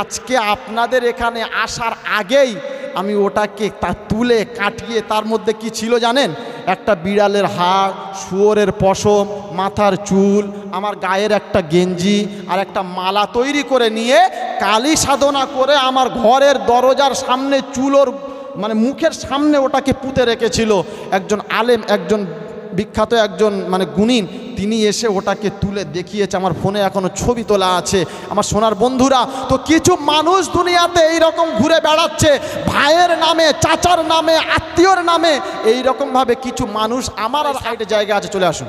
আজকে আপনাদের এখানে আসার আগেই আমি ওটাকে তুলে কাটিয়ে তার মধ্যে কি ছিল জানেন? একটা বিড়ালের হাড়, শুয়োরের পশম, মাথার চুল, আমার গায়ের একটা গেঞ্জি আর একটা মালা তৈরি করে নিয়ে কালী সাধনা করে আমার ঘরের দরজার সামনে চুলোর মানে মুখের সামনে ওটাকে পুঁতে রেখেছিল। একজন আলেম, একজন বিখ্যাত একজন মানে গুণিন, তিনি এসে ওটাকে তুলে দেখিয়েছে। আমার ফোনে এখনো ছবি তোলা আছে। আমার সোনার বন্ধুরা, তো কিছু মানুষ দুনিয়াতে এই রকম ঘুরে বেড়াচ্ছে ভাইয়ের নামে, চাচার নামে, আত্মীয়র নামে। এই রকমভাবে কিছু মানুষ আমার আর সাইডে জায়গা আছে, চলে আসুন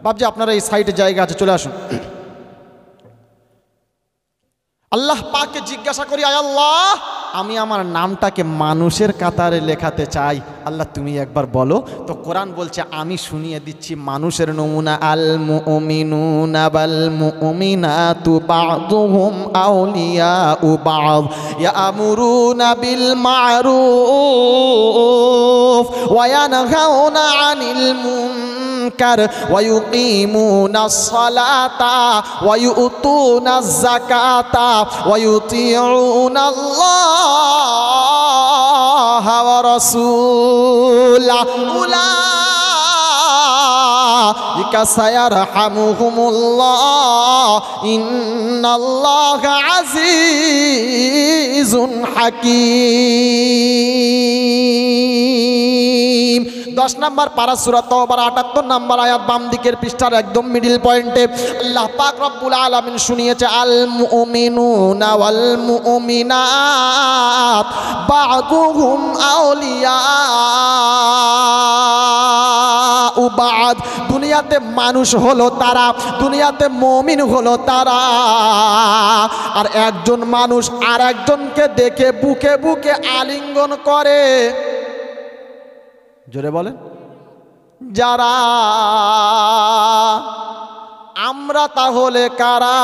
বাবজি, আপনারা এই সাইডে জায়গা আছে, চলে আসুন। আল্লাহ পাককে জিজ্ঞাসা করি, আয় আল্লাহ, আমি আমার নামটাকে মানুষের কাতারে লেখাতে চাই, আল্লাহ তুমি একবার বলো। তো কোরআন বলছে, আমি শুনিয়ে দিচ্ছি মানুষের নমুনা। আল মুমিনুনা ওয়াল মুমিনাতু বা'দুহুম আউলিয়াউ বা'দ ইয়ামুরুনা বিল মা'রুফ ওয়া ইয়ানহাউনা আনিল মুনকার ওয়া ইউকিমুনাস সালাতা ওয়া ইউতুনাজ যাকাতা ওয়া ইউতিউনাল্লাহা ওয়া রাসূলাহু উলাইকা সায়ারহামুহুমুল্লাহ ইন্নাল্লাহা আজিজুন হাকীম। 10 নম্বর পারা সূরা তাওবার 78 নম্বর আয়াত, বাম দিকের পৃষ্ঠার একদম মিডল পয়েন্টে আল্লাহ পাক রব্বুল আলামিন শুনিয়েছে, আল মুমিনুনা ওয়াল মুমিনাত বা'দুহুম আউলিয়াউ বা'দ। দুনিয়াতে মানুষ হলো তারা, দুনিয়াতে মুমিন হলো তারা, আর একজন মানুষ আর একজনকে দেখে বুকে বুকে আলিঙ্গন করে। জোরে বলেন, যারা। আমরা তাহলে কারা?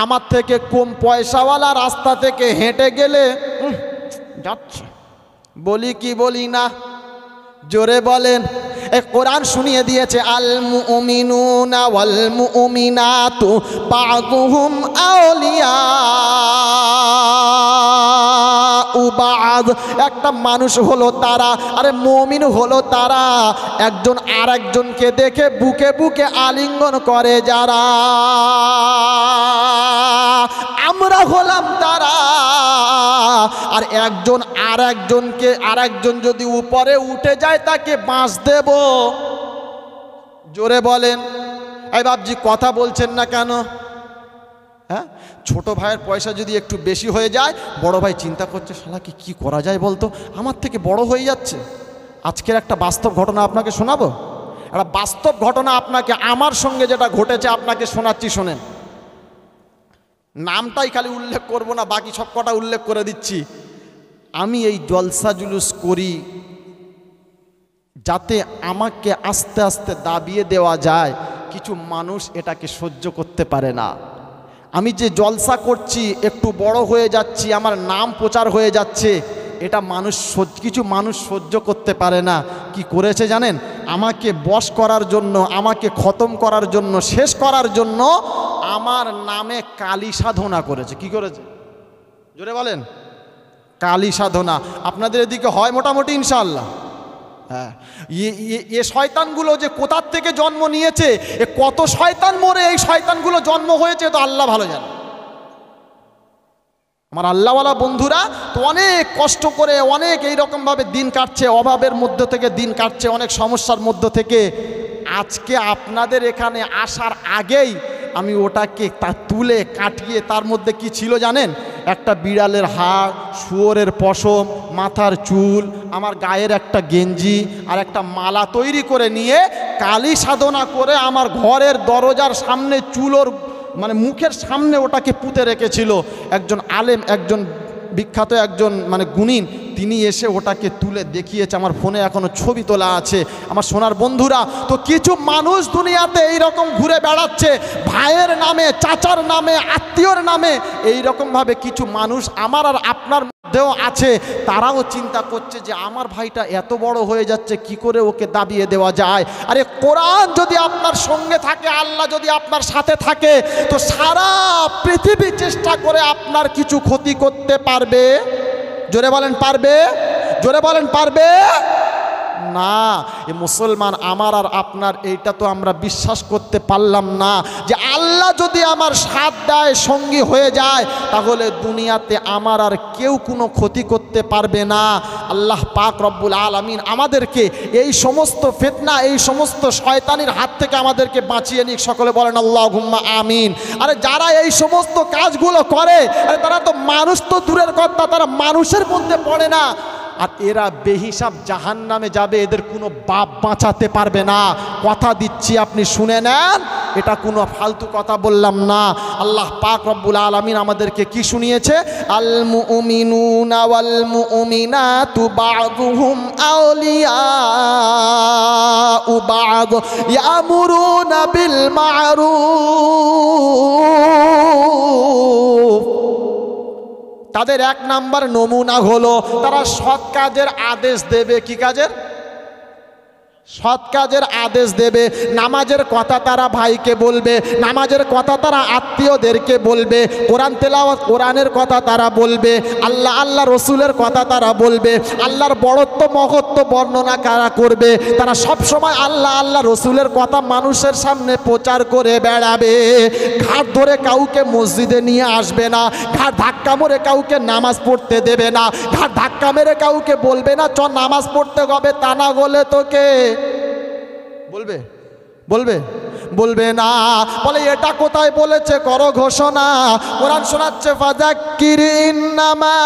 আমার থেকে কম পয়সাওয়ালা রাস্তা থেকে হেঁটে গেলে যাচ্ছে, বলি কি বলি না? জোরে বলেন। এই কোরআন শুনিয়ে দিয়েছে, আল মুমিনুনা ওয়াল মুমিনাতু বা'দুহুম আউলিয়াউ বা'দ। একটা মানুষ হলো তারা, আরে মুমিন হলো তারা, একজন আর একজনকে দেখে বুকে বুকে আলিঙ্গন করে যারা। আমরা হলাম তারা। আর একজন আর একজনকে, আর একজন যদি উপরে উঠে যায় তাকে বাঁশ দেব। জোরে বলেন। এই বাবজি কথা বলছেন না কেন? হ্যাঁ, ছোট ভাইয়ের পয়সা যদি একটু বেশি হয়ে যায়, বড় ভাই চিন্তা করছে, শালাকে কি করা যায় বলতো, আমার থেকে বড় হয়ে যাচ্ছে। আজকের একটা বাস্তব ঘটনা আপনাকে শোনাবো। একটা বাস্তব ঘটনা আপনাকে, আমার সঙ্গে যেটা ঘটেছে আপনাকে শোনাচ্ছি, শোনেন। নামটাই খালি উল্লেখ করব না, বাকি সব কটা উল্লেখ করে দিচ্ছি। আমি এই জলসা জুলুস করি যাতে আমাকে আস্তে আস্তে দাবিয়ে দেওয়া যায়। কিছু মানুষ এটাকে সহ্য করতে পারে না। আমি যে জলসা করছি, একটু বড় হয়ে যাচ্ছি, আমার নাম প্রচার হয়ে যাচ্ছে, এটা কিছু মানুষ সহ্য করতে পারে না। কি করেছে জানেন? আমাকে বশ করার জন্য, আমাকে খতম করার জন্য, শেষ করার জন্য আমার নামে কালী সাধনা করেছে। কি করেছে? জোরে বলেন। কালী সাধনা। আপনাদের এদিকে হয় মোটামুটি ইনশাআল্লাহ? হ্যাঁ। এ শয়তানগুলো যে কোথার থেকে জন্ম নিয়েছে, এ কত শয়তান মরে এই শয়তানগুলো জন্ম হয়েছে, তো আল্লাহ ভালো জানে। আমার আল্লাহওয়ালা বন্ধুরা তো অনেক কষ্ট করে, অনেক এইরকমভাবে দিন কাটছে, অভাবের মধ্য থেকে দিন কাটছে, অনেক সমস্যার মধ্য থেকে। আজকে আপনাদের এখানে আসার আগেই আমি ওটাকে তুলে কাটিয়ে তার মধ্যে কি ছিল জানেন? একটা বিড়ালের হাড়, শুয়োরের পশম, মাথার চুল, আমার গায়ের একটা গেঞ্জি আর একটা মালা তৈরি করে নিয়ে কালী সাধনা করে আমার ঘরের দরজার সামনে চুলোর মানে মুখের সামনে ওটাকে পুঁতে রেখেছিল। একজন আলেম, একজন বিখ্যাত একজন মানে গুণিন, তিনি এসে ওটাকে তুলে দেখিয়েছে। আমার ফোনে এখনো ছবি তোলা আছে। আমার সোনার বন্ধুরা, তো কিছু মানুষ দুনিয়াতে এই রকম ঘুরে বেড়াচ্ছে ভাইয়ের নামে, চাচার নামে, আত্মীয়র নামে। এই রকমভাবে কিছু মানুষ আমার আর আপনার দেও আছে, তারাও চিন্তা করছে যে আমার ভাইটা এত বড় হয়ে যাচ্ছে, কি করে ওকে দাবিয়ে দেওয়া যায়। আরে কোরআন যদি আপনার সঙ্গে থাকে, আল্লাহ যদি আপনার সাথে থাকে, তো সারা পৃথিবী চেষ্টা করে আপনার কিছু ক্ষতি করতে পারবে? জোরে বলেন পারবে? জোরে বলেন পারবে না। এ মুসলমান আমার আর আপনার এইটা তো আমরা বিশ্বাস করতে পারলাম না যে আল্লাহ যদি আমার সাথ দেয়, সঙ্গী হয়ে যায়, তাহলে দুনিয়াতে আমার আর কেউ কোনো ক্ষতি করতে পারবে না। আল্লাহ পাক রব্বুল আলামিন আমাদেরকে এই সমস্ত ফিতনা, এই সমস্ত শয়তানির হাত থেকে আমাদেরকে বাঁচিয়ে নিক। সকলে বলেন আল্লাহুম্মা আমিন। আরে যারা এই সমস্ত কাজগুলো করে, আরে তারা তো মানুষ তো দূরের কথা, তারা মানুষের মধ্যে পড়ে না, আর এরা বেহিসাব জাহান্নামে যাবে, এদের কোনো বাপ বাঁচাতে পারবে না। কথা দিচ্ছি, আপনি শুনে নেন, এটা কোনো ফালতু কথা বললাম না। আল্লাহ পাক রব্বুল আলামিন আমাদেরকে কি শুনিয়েছে? আল মুমিনুনা ওয়াল মুমিনাতু বা'দুহুম আউলিয়াউ বা'দ ইয়ামুরুনা বিল মা'রুফ। তাদের এক নাম্বার নমুনা হলো তারা সৎ কাজের আদেশ দেবে। কি কাজের? সৎ কাজের আদেশ দেবে। নামাজের কথা তারা ভাইকে বলবে, নামাজের কথা তারা আত্মীয়দেরকে বলবে, কোরআন তেলাওয়াত, কোরআনের কথা তারা বলবে, আল্লাহ আল্লাহ রসুলের কথা তারা বলবে, আল্লাহর বড়ত্ব মহত্ব বর্ণনা কারা করবে। তারা সব সময় আল্লাহ আল্লাহ রসুলের কথা মানুষের সামনে প্রচার করে বেড়াবে। ঘাট ধরে কাউকে মসজিদে নিয়ে আসবে না, ঘাট ধাক্কা মেরে কাউকে নামাজ পড়তে দেবে না, ঘাট ধাক্কা মেরে কাউকে বলবে না চ নামাজ পড়তে হবে, তা না বলে তোকে বলবে বলবে বলবে না। বলে এটা কোথায় বলেছে? করো ঘোষণা। কোরআন শোনাচ্ছে ফাযাক্কির ইন্নামা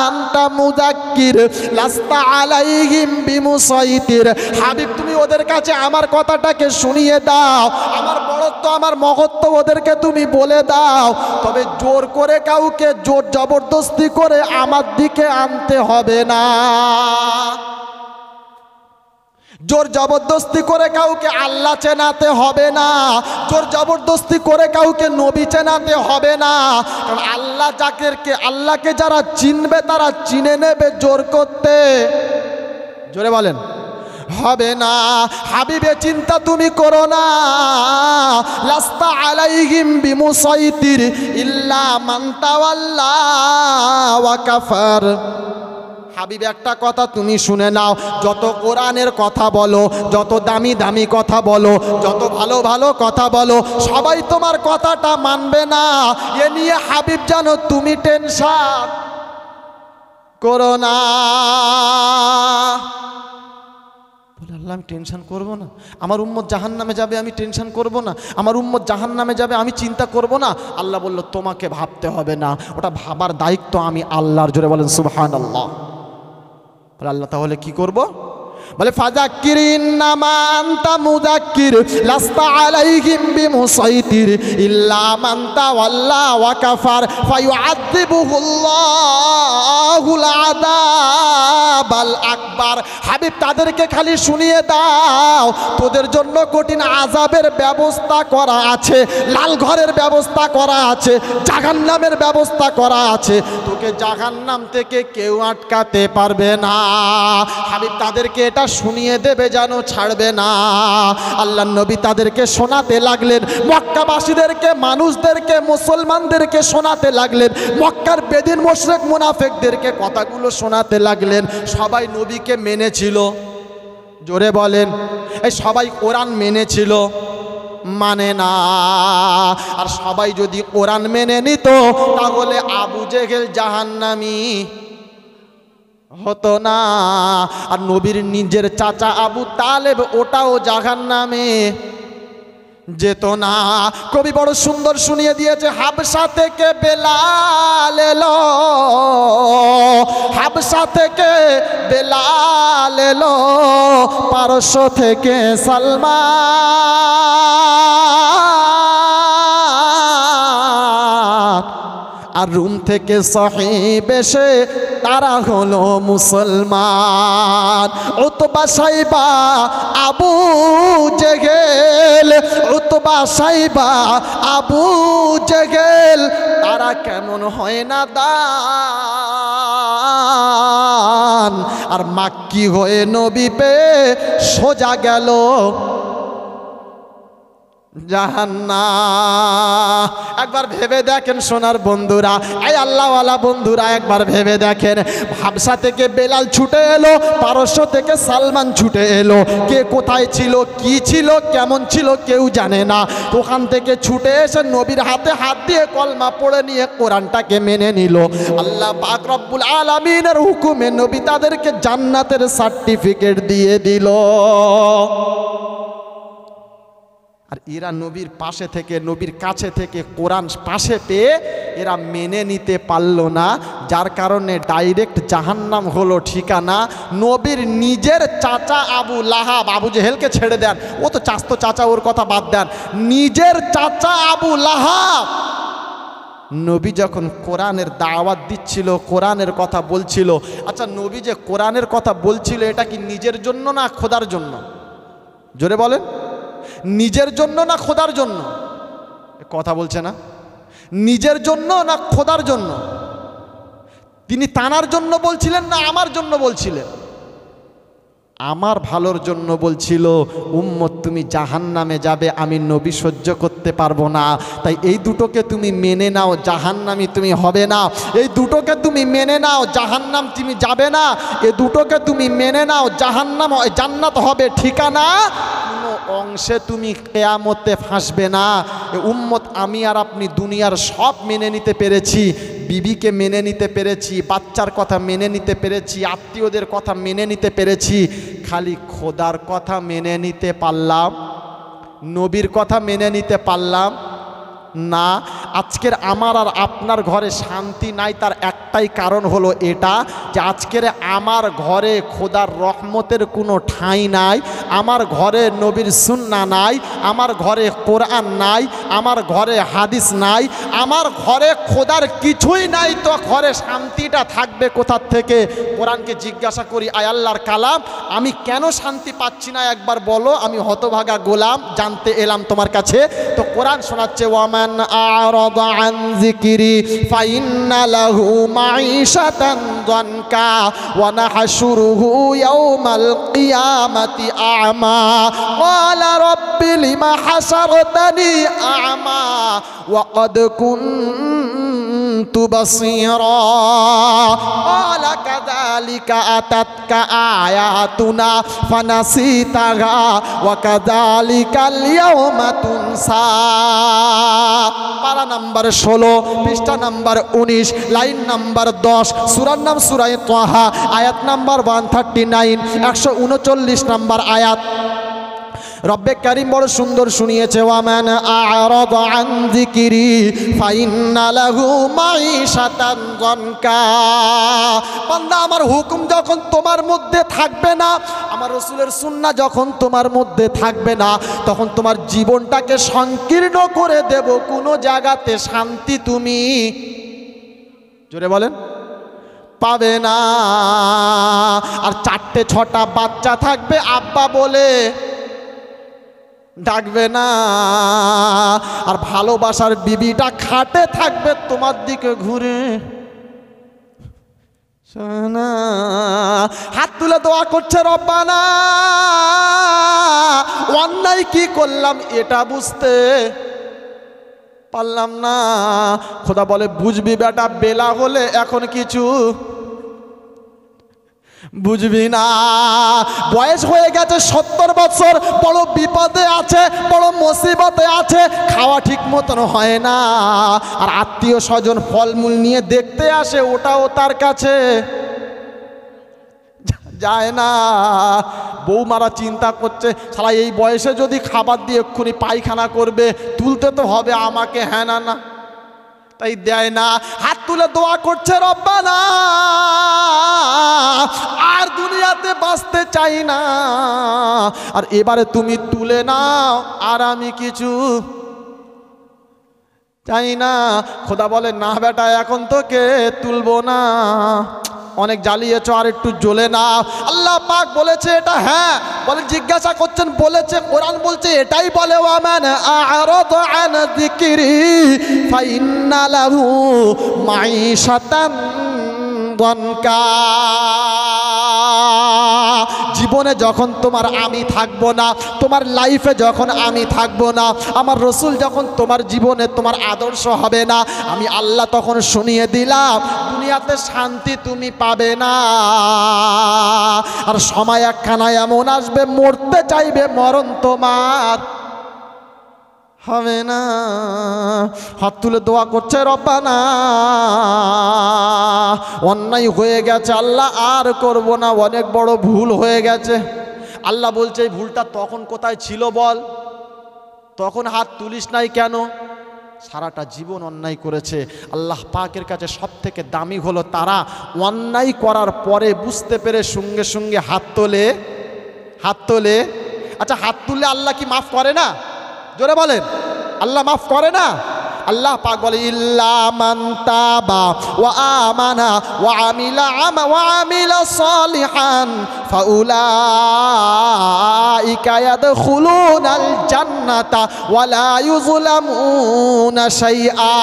আনতা মুযাক্কির লাস্তা আলাইহিম বিমুসাইতির। হাবিব তুমি ওদের কাছে আমার কথাটাকে শুনিয়ে দাও, আমার বড়ত্ব আমার মহত্ব ওদেরকে তুমি বলে দাও, তবে জোর করে কাউকে জোর জবরদস্তি করে আমার দিকে আনতে হবে না। জোর জবরদস্তি করে কাউকে আল্লাহ চেনাতে হবে না, জোর জবরদস্তি করে কাউকে নবী চেনাতে হবে না। কারণ আল্লাহ যাদেরকে, আল্লাহকে যারা চিনবে তারা চিনে নেবে, জোর করতে জোরে বলেন হবে না। হাবিবে চিন্তা তুমি করো না। লাস্তা আলাইহিম বিমুসাইতির ইল্লা মান তাওয়াল্লা ওয়া কাফার। হাবিব একটা কথা তুমি শুনে নাও, যত কোরআনের কথা বলো, যত দামি দামি কথা বলো, যত ভালো ভালো কথা বলো, সবাই তোমার কথাটা মানবে না। এ নিয়ে হাবিব জানো তুমি টেনশন করো না। বলে আল্লাহ আমি টেনশন করবো না, আমার উম্মত জাহান্নামে যাবে আমি টেনশন করব না, আমার উম্মত জাহান্নামে যাবে আমি চিন্তা করব না। আল্লাহ বলল তোমাকে ভাবতে হবে না, ওটা ভাবার দায়িত্ব আমি আল্লাহর। জোরে বলেন সুবহানাল্লাহ। বলে আল্লাহ তাহলে কি করব? বলে ফাযাক্কির ইন্নামা আনতা মুযাক্কির লাস্তা আলাইহিম বিমুসাইতির ইল্লা মান তাওয়াল্লা ওয়া কাফার ফায়ুআযিবুহুল্লাহুল আযাবাল আকবার। হাবিব তাদেরকে খালি শুনিয়ে দাও তোদের জন্য কঠিন আযাবের ব্যবস্থা করা আছে, লাল ঘরের ব্যবস্থা করা আছে, জাহান্নামের ব্যবস্থা করা আছে, তোকে জাহান্নাম থেকে কেউ আটকাতে পারবে না। হাবিব তাদেরকে এটা শুনিয়ে দেবে, জানো ছাড়বে না। আল্লাহ নবী তাদেরকে শোনাতে লাগলেন, মক্কাবাসীদেরকে, মানুষদেরকে, মুসলমানদেরকে শোনাতে লাগলেন, মক্কার বেদিন মুশরিক মুনাফিকদেরকে কথাগুলো শোনাতে লাগলেন। সবাই নবীকে মেনেছিল, জোরে বলেন এই সবাই কোরআন মেনেছিল? মানে না। আর সবাই যদি কোরআন মেনে নিত তাহলে আবু জেহেল জাহান্নামী হতো না, আর নবীর নিজের চাচা আবু তালেব ওটাও জাহান্নামে যেত না। কবি বড় সুন্দর শুনিয়ে দিয়েছে, হাবশা থেকে বেলাল এলো, হাবশা থেকে বেলাল এলো, পারস্য থেকে সালমান, আর রুম থেকে সাহিব এসে তারা হলো মুসলমান। উতবা সাইবা আবু জেহেল, উতবা সাইবা আবু জেহেল তারা কেমন হয় না দান, আর মাক্কি হয়ে নবী পেয়ে সোজা গেল জাহান্নাম। একবার ভেবে দেখেন সোনার বন্ধুরা, এই আল্লাহওয়ালা বন্ধুরা, একবার ভেবে দেখেন। হাবশা থেকে বেলাল ছুটে এলো, পারস্য থেকে সালমান ছুটে এলো। কে কোথায় ছিল, কি ছিল, কেমন ছিল কেউ জানে না। ওখান থেকে ছুটে এসে নবীর হাতে হাত দিয়ে কলমা পড়ে নিয়ে কোরআনটাকে মেনে নিল। আল্লাহ পাক রব্বুল আলামিনের হুকুমে নবী তাদেরকে জান্নাতের সার্টিফিকেট দিয়ে দিল। আর এরা নবীর পাশে থেকে, নবীর কাছে থেকে কোরআন পাশে পেয়ে এরা মেনে নিতে পারল না, যার কারণে ডাইরেক্ট জাহান্নাম হলো ঠিকানা। নবীর নিজের চাচা আবু লাহাব, আবু জেহেলকে ছেড়ে দেন, ও তো চাচতো চাচা, ওর কথা বাদ দেন। নিজের চাচা আবু লাহাব নবী যখন কোরআনের দাওয়াত দিচ্ছিল, কোরআনের কথা বলছিল, আচ্ছা নবী যে কোরআনের কথা বলছিল এটা কি নিজের জন্য না খোদার জন্য? জোরে বলেন, নিজের জন্য না খোদার জন্য? কথা বলছে না। নিজের জন্য না খোদার জন্য? তিনি তানার জন্য বলছিলেন না আমার জন্য বলছিলেন? আমার ভালোর জন্য বলছিল। উম্মত তুমি জাহান্নামে যাবে, আমি নবী সহ্য করতে পারবো না, তাই এই দুটোকে তুমি মেনে নাও, জাহান্নামি তুমি হবে না। এই দুটোকে তুমি মেনে নাও, জাহান্নাম তুমি যাবে না। এই দুটোকে তুমি মেনে নাও, জাহান্নাম জান্নাত হবে ঠিকানা। কোনো অংশে তুমি কিয়ামতে ফাঁসবে না। এ উম্মত আমি আর আপনি দুনিয়ার সব মেনে নিতে পেরেছি, বিবিকে মেনে নিতে পেরেছি, বাচ্চার কথা মেনে নিতে পেরেছি, আত্মীয়দের কথা মেনে নিতে পেরেছি, খালি খোদার কথা মেনে নিতে পারলাম, নবীর কথা মেনে নিতে পারলাম না। আজকের আমার আর আপনার ঘরে শান্তি নাই, তার একটাই কারণ হলো এটা যে আজকের আমার ঘরে খোদার রহমতের কোনো ঠাঁই নাই, আমার ঘরে নবীর সুন্নাহ নাই, আমার ঘরে কোরআন নাই, আমার ঘরে হাদিস নাই, আমার ঘরে খোদার কিছুই নাই। তো ঘরে শান্তিটা থাকবে কোথার থেকে? কোরআনকে জিজ্ঞাসা করি, আয় আল্লাহর কালাম, আমি কেন শান্তি পাচ্ছি না একবার বলো, আমি হতভাগা গোলাম, জানতে এলাম তোমার কাছে। তো কোরআন শোনাচ্ছে, ওয়ামান আ'রাদা আন যিকরি ফাইন্না লাহু মাঈশাতান যানকা ওয়া নাহশুরুহু ইয়াওমাল কিয়ামাতি আ'মা ক্বালা রাব্বি লিমা হাশারতানি আ'মা ওয়া ক্বাদ কুনতু বাসীরা ক্বালা কাযালিকা আতাতকা আয়াতুনা ফানাসিতাহা ওয়া কাযালিকাল ইয়াওমা তুনসা। পারা নাম্বার 16, পৃষ্ঠা নাম্বার 19, লাইন নাম্বার 10, সূরার নাম সূরা তাহা, আয়াত নাম্বার 139, 139 নাম্বার আয়াত। রব্বে কারীম বড় সুন্দর শুনিয়েছে, ওয়ামান আ'রাদা আন যিকরি ফাইন্না লাহু মাঈশাতান যানকা। বান্দা, আমার হুকুম যখন তোমার মধ্যে থাকবে না, আমার রাসূলের সুন্নাহ যখন তোমার মধ্যে থাকবে না, তখন তোমার জীবনটাকে সংকীর্ণ করে দেব। কোনো জায়গাতে শান্তি তুমি, জোরে বলেন, পাবে না। আর 4-6টা বাচ্চা থাকবে, আব্বা বলে ডাকবে না। আর ভালোবাসার বিবিটা খাটে থাকবে তোমার দিকে ঘুরে। সোনা হাত তুলে দোয়া করছে, রব্বানা অন্যায় কি করলাম এটা বুঝতে পারলাম না। খোদা বলে, বুঝবি বেটা, বেলা হলে এখন কিছু বুঝবি না। বয়স হয়ে গেছে 70 বছর, বড় বিপদে আছে, বড় মুসিবতে আছে, খাওয়া ঠিক মতন হয় না। আর আত্মীয় স্বজন ফলমূল নিয়ে দেখতে আসে, ওটাও তার কাছে যায় না। বৌমারা চিন্তা করছে, শালা এই বয়সে যদি খাবার দিয়ে এক্ষুনি পায়খানা করবে, তুলতে তো হবে আমাকে, হ্যাঁ না না, তাই দেয় না। হাত তুলে দোয়া করছে, রব্বানা আর দুনিয়াতে বাঁচতে চাই না, আর এবারে তুমি তুলে নাও, আর আমি কিছু চাই না। খোদা বলে, না বেটা, এখন তোকে তুলবো না। অনেক জ্বালিয়েছো, আর একটু জ্বলে না। আল্লাহ পাক বলেছে এটা, হ্যাঁ বলে, জিজ্ঞাসা করছেন, বলেছে, কোরআন বলছে এটাই বলে, ওয়ামান আ'রাদা আন যিকরি ফাইন্না লাহু মাঈশাতান দনকা। জীবনে যখন তোমার আমি থাকবো না, তোমার লাইফে যখন আমি থাকবো না, আমার রসুল যখন তোমার জীবনে তোমার আদর্শ হবে না, আমি আল্লাহ তখন শুনিয়ে দিলাম দুনিয়াতে শান্তি তুমি পাবে না। আর সময় একখানা এমন আসবে, মরতে চাইবে, মরণ তোমার হবে না। হাত তুলে দোয়া করছে, রব্বানা অন্যায় হয়ে গেছে আল্লাহ, আর করব না, অনেক বড় ভুল হয়ে গেছে। আল্লাহ বলছে এই ভুলটা তখন কোথায় ছিল বল, তখন হাত তুলিস নাই কেন? সারাটা জীবন অন্যায় করেছে। আল্লাহ পাকের কাছে সব থেকে দামি হলো তারা অন্যায় করার পরে বুঝতে পেরে সঙ্গে সঙ্গে হাত তোলে। হাত তোলে। আচ্ছা, হাত তুললে আল্লাহ কি মাফ করে না? জোরে বলেন, আল্লাহ মাফ করে না? আল্লাহ পাক বলে, ইল্লা মান তাবা ওয়া আমানা ওয়া আমিলা সালিহান ফাউলাইকা ইয়াদখুলুনাল জান্নাতা ওয়া লা ইউযলামুনা শাইআ।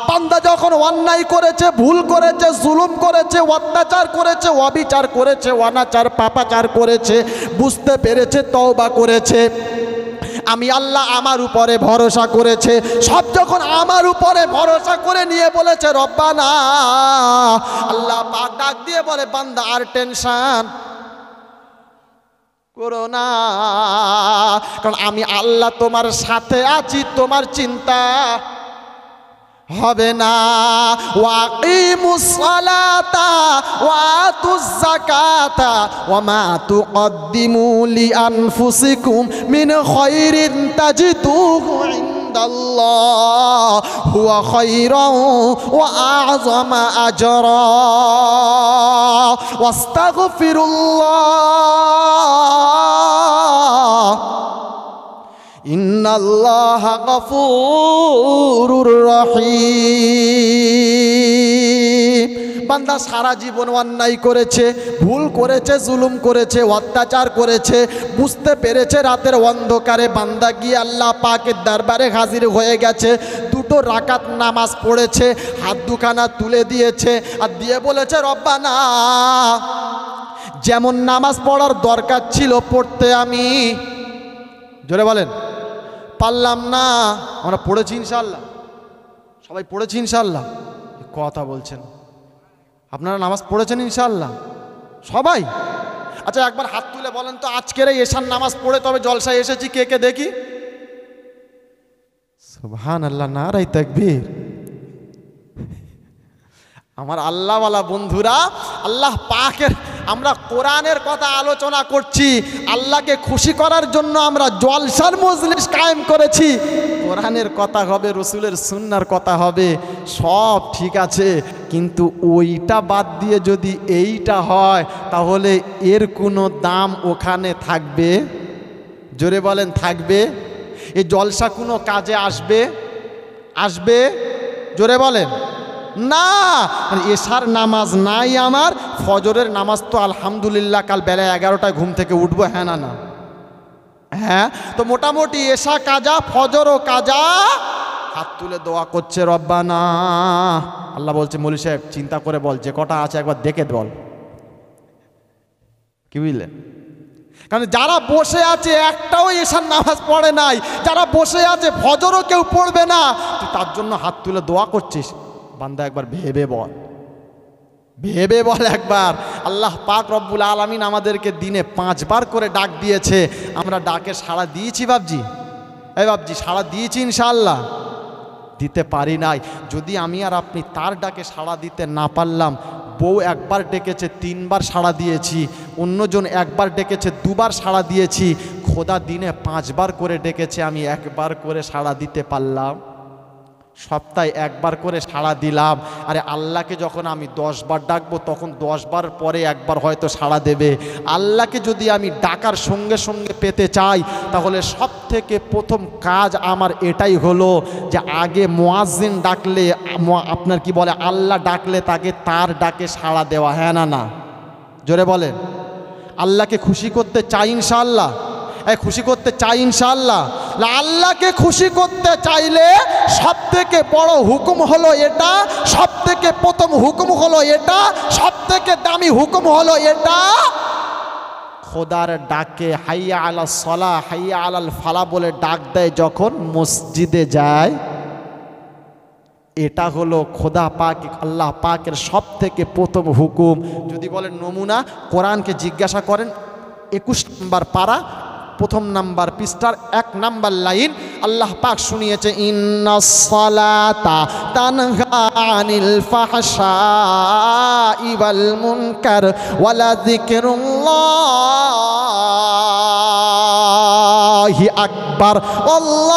বান্দা যখন অন্যায় করেছে, ভুল করেছে, জুলুম করেছে, অত্যাচার করেছে, অবিচার করেছে, অনাচার পাপাচার করেছে, বুঝতে পেরেছে, তওবা করেছে, আমি আল্লাহ আমার উপরে ভরসা করেছে, সব যখন আমার উপরে ভরসা করে নিয়ে বলেছে রব্বানা, আল্লাহ পাক ডাক দিয়ে বলে, বান্দা আর টেনশন করো না, কারণ আমি আল্লাহ তোমার সাথে আছি, তোমার চিন্তা হবে না। ওয়াকিমুস সালাতা ওয়া আতুজ যাকাতা ওয়া মা তুকদ্দিমু লিআনফুসিকুম মিন খায়রিন তাজিদুহু ইনদাল্লাহ হুয়া খায়রান ওয়া আ'যামা আজরা ওয়াস্তাগফিরুল্লাহ ইন্নাল্লাহা গফুরুর রহিম। বান্দা সারা জীবন অন্যায় করেছে, ভুল করেছে, জুলুম করেছে, অত্যাচার করেছে, বুঝতে পেরেছে, রাতের অন্ধকারে বান্দা গিয়ে আল্লাহ পাকের দরবারে হাজির হয়ে গেছে, দুটো রাকাত নামাজ পড়েছে, হাত দুখানা তুলে দিয়েছে, আর দিয়ে বলেছে রব্বানা, যেমন নামাজ পড়ার দরকার ছিল পড়তে আমি, জোরে বলেন, পারলাম না। আমরা পড়েছি ইনশাআল্লাহ, সবাই পড়েছি ইনশাআল্লাহ। কথা বলছেন, আপনারা নামাজ পড়েছেন ইনশাআল্লাহ সবাই? আচ্ছা, একবার হাত তুলে বলেন তো, আজকের এই এশার নামাজ পড়ে তবে জলসায় এসেছি কে কে দেখি? সুবহানাল্লাহ, নারায়ে তাকবীর। আমার আল্লাহওয়ালা বন্ধুরা, আল্লাহ পাকের, আমরা কোরআনের কথা আলোচনা করছি, আল্লাহকে খুশি করার জন্য আমরা জলসার মজলিস কায়েম করেছি। কোরআনের কথা হবে, রসুলের সুন্নাহর কথা হবে, সব ঠিক আছে, কিন্তু ওইটা বাদ দিয়ে যদি এইটা হয়, তাহলে এর কোনো দাম ওখানে থাকবে? জোরে বলেন, থাকবে? এই জলসা কোনো কাজে আসবে? আসবে? জোরে বলেন না। এশার নামাজ নাই আমার, ফজরের নামাজ তো আলহামদুলিল্লাহ কাল বেলা 11টায় ঘুম থেকে উঠবো, হ্যাঁ না না? হ্যাঁ, তো মোটামুটি এশা কাজা, ফজরও কাজা। হাত তুলে দোয়া করছে রব্বানা। আল্লাহ বলছে, মৌলী সাহেব চিন্তা করে বল, যে কটা আছে একবার দেখে বল। কি বুঝলেন? কারণ যারা বসে আছে একটাও এশার নামাজ পড়ে নাই, যারা বসে আছে ফজরও কেউ পড়বে না, তুই তার জন্য হাত তুলে দোয়া করছিস। বান্দা একবার ভেবে বল, ভেবে বল একবার। আল্লাহ পাক রব্বুল আলামিন আমাদেরকে দিনে 5 বার করে ডাক দিয়েছে, আমরা ডাকে সাড়া দিয়েছি বাবজি? এই বাবজি, সাড়া দিয়েছি ইনশাআল্লাহ? দিতে পারি নাই। যদি আমি আর আপনি তার ডাকে সাড়া দিতে না পারলাম, বউ একবার ডেকেছে 3 বার সাড়া দিয়েছি, অন্যজন একবার ডেকেছে 2 বার সাড়া দিয়েছি, খোদা দিনে 5 বার করে ডেকেছে, আমি 1 বার করে সাড়া দিতে পারলাম? সপ্তাহে একবার করে সাড়া দিলাম। আরে আল্লাহকে যখন আমি 10 বার ডাকবো তখন 10 বার পরে একবার হয়তো সাড়া দেবে। আল্লাহকে যদি আমি ডাকার সঙ্গে সঙ্গে পেতে চাই তাহলে সব থেকে প্রথম কাজ আমার এটাই হলো যে আগে মুয়াজ্জিন ডাকলে আপনার কি বলে আল্লাহ ডাকলে তাকে তার ডাকে সাড়া দেওয়া। হ্যাঁ না না জোরে বলেন। আল্লাহকে খুশি করতে চাই ইনশাআল্লাহ, খুশি করতে চাই ইনশাআল্লাহ। আল্লাহকে খুশি করতে চাইলে সব থেকে বড় হুকুম হলো এটা, সব থেকে প্রথম হুকুম হলো এটা, সব থেকে দামি হুকুম হলো এটা, খোদার ডাকে হাইয়া আলা সলা হাইয়া আলাল ফালা বলে ডাক দেয় যখন মসজিদে যায়, এটা হলো খোদা পাক আল্লাহ পাকের সব থেকে প্রথম হুকুম। যদি বলেন নমুনা, কোরআনকে জিজ্ঞাসা করেন 21 নম্বর পারা প্রথম নাম্বার পৃষ্ঠার 1 নাম্বার লাইন আল্লাহ পাক শুনিয়েছে, ইন্নাস সালাতা তানহা আনিল ফাহশাই ওয়াল মুনকার ওয়ালা যিকরুল্লাহি আকবার আল্লাহু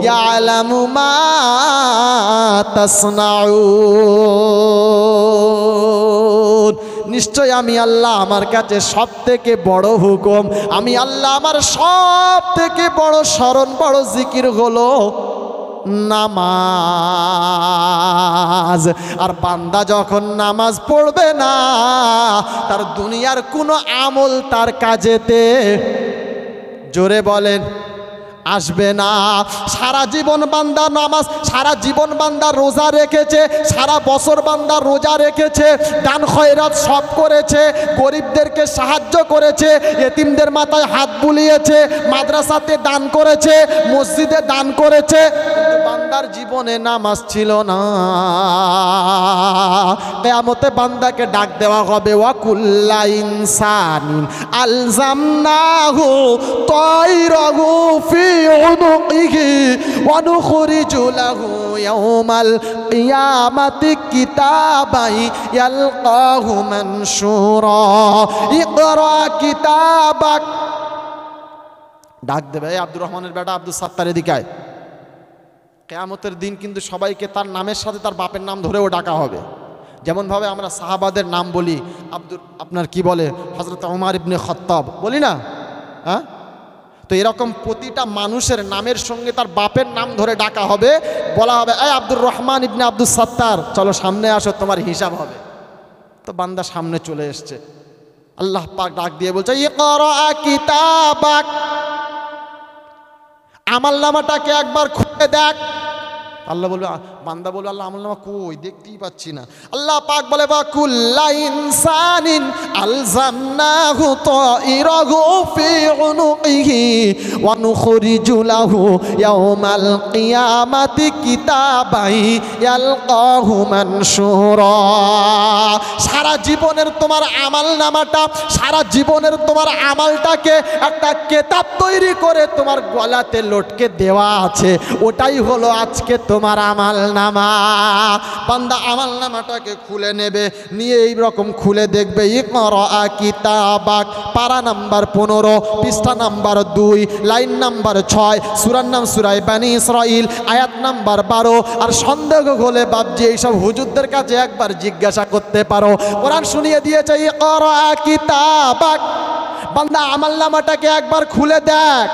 ইয়ালামু মা তাসনাউন। নিশ্চয় আমি আল্লাহ আমার কাছে সব থেকে বড় হুকুম, আমি আল্লাহ আমার সব থেকে বড় স্মরণ বড় জিকির হলো নামাজ। আর বান্দা যখন নামাজ পড়বে না তার দুনিয়ার কোনো আমল তার কাজেতে জোরে বলেন আসবে না। সারা জীবন বান্দা নামাজ, সারা জীবন বান্দা রোজা রেখেছে, সারা বছর বান্দা রোজা রেখেছে, দান খয়রাত সব করেছে, গরিবদেরকে সাহায্য করেছে, এতিমদের মাথায় হাত বুলিয়েছে, মাদ্রাসাতে দান করেছে, মসজিদে দান করেছে, কিন্তু বান্দার জীবনে নামাজ ছিল না। কিয়ামতে বান্দাকে ডাক দেওয়া হবে, ওয়া কুল্লা ইনসানিন আলজামনাহু তায়রাহু ফি উনুকিহি ওয়া নুখরিজু লাহু ইয়াওমাল কিয়ামাতি কিতাবান ইয়ালকাহু মানশুরা ইকরা কিতাবাক। ডাক দেবে, আব্দুর রহমানের বেটা আব্দুল সাত্তার এদিকে আয়। কিয়ামতের দিন কিন্তু সবাইকে তার নামের সাথে তার বাপের নাম ধরেও ডাকা হবে। যেমনভাবে আমরা সাহাবাদের নাম বলি, আপনার কি বলে হযরত ওমর ইবনে খাত্তাব বলি না, হ্যাঁ? তো এরকম প্রতিটা মানুষের নামের সঙ্গে তার বাপের নাম ধরে ডাকা হবে, বলা হবে, এই আব্দুর রহমান ইবনে আব্দুল সাত্তার চলো সামনে আসো, তোমার হিসাব হবে। তো বান্দা সামনে চলে এসছে, আল্লাহ পাক ডাক দিয়ে বলছে, ইকরা কিতাবাক, আমলনামাটাকে একবার খুলে দেখ। আল্লাহ বলবে, বান্দা বলবে, আল্লাহ আমলনামা কই, দেখতেই পাচ্ছি না। আল্লাহ পাক বলে, বা কুল্লা ইনসানিন আলজামনাহু তায়রাহু ফি উনুকিহি ওয়া নুখরিজু লাহু ইয়াওমাল কিয়ামাতি কিতাবান ইয়ালকাহু মানশুরা। সারা জীবনের তোমার আমলনামাটা, সারা জীবনের তোমার আমলটাকে একটা কিতাব তৈরি করে তোমার গলাতে লটকে দেওয়া আছে, ওটাই হলো আজকে তোমার আমলনামা। বান্দা আমলনামাটাকে খুলে নেবে, নিয়ে এই রকম খুলে দেখবে, ইকরা কিতাবাক, পারা নাম্বার 15, পৃষ্ঠা নাম্বার 2, লাইন নাম্বার 6, সূরার নাম সূরা বনী ইসরাইল, আয়াত নাম্বার 12। আর সন্দেহ হলে বাপজি এইসব হুজুরদের কাছে একবার জিজ্ঞাসা করতে পারো, কোরআন শুনিয়ে দিয়েছে, ইকরা কিতাবাক। বান্দা আমলনামাটাকে একবার খুলে দেখ।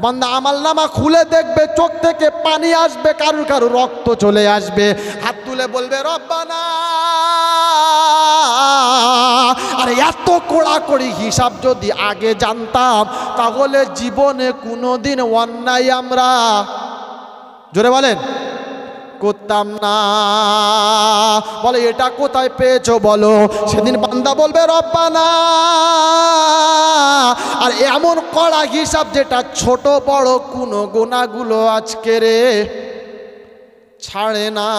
বান্দা আমলনামা খুলে দেখবে, চোখ থেকে পানি আসবে, কারুর কারুর রক্ত চলে আসবে, হাত তুলে বলবে, রব্বানা। আর এত কড়াকড়ি হিসাব যদি আগে জানতাম তাহলে জীবনে কোনোদিন অন্যায় আমরা জোরে বলেন করতাম না। বলে, এটা কোথায় পেয়েছো বলো? সেদিন বান্দা বলবে, রব্বানা। আর এমন কড়া হিসাব যেটা ছোট বড় কোনো গুনাহগুলো আজকে রে ছাড়ে না।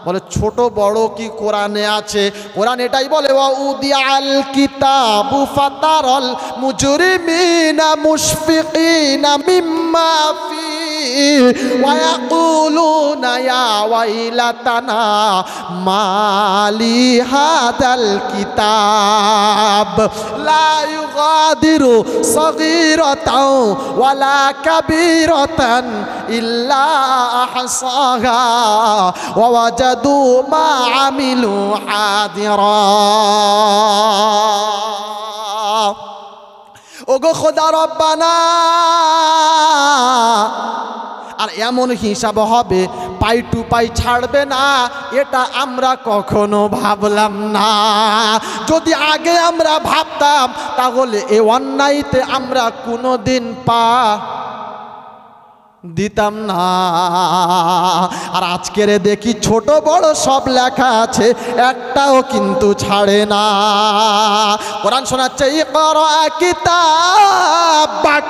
বলে, ছোট বড় কি কোরআনে আছে? কোরআন এটাই বলে, ওয়া উদিয়াল কিতাবু ফাতারাল মুজরিমিনা মুশফিকিনা মিম্মা ফি ويقولون يا ويلتنا ما لهذا الكتاب لا يغادر صغيرة ولا كبيرة إلا أحصاها ووجدوا ما عملوا حاضرا ওগো খোদা রব্বানা আর এমন হিসাব হবে পাই টু পাই ছাড়বে না এটা আমরা কখনো ভাবলাম না যদি আগে আমরা ভাবতাম তাহলে এই অন্যায়তে আমরা কোনোদিন পা দিতাম না আর আজকের দেখি ছোট বড় সব লেখা আছে একটাও কিন্তু ছাড়ে না কোরআন শোনাচ্ছে ইকরা কিতাবাক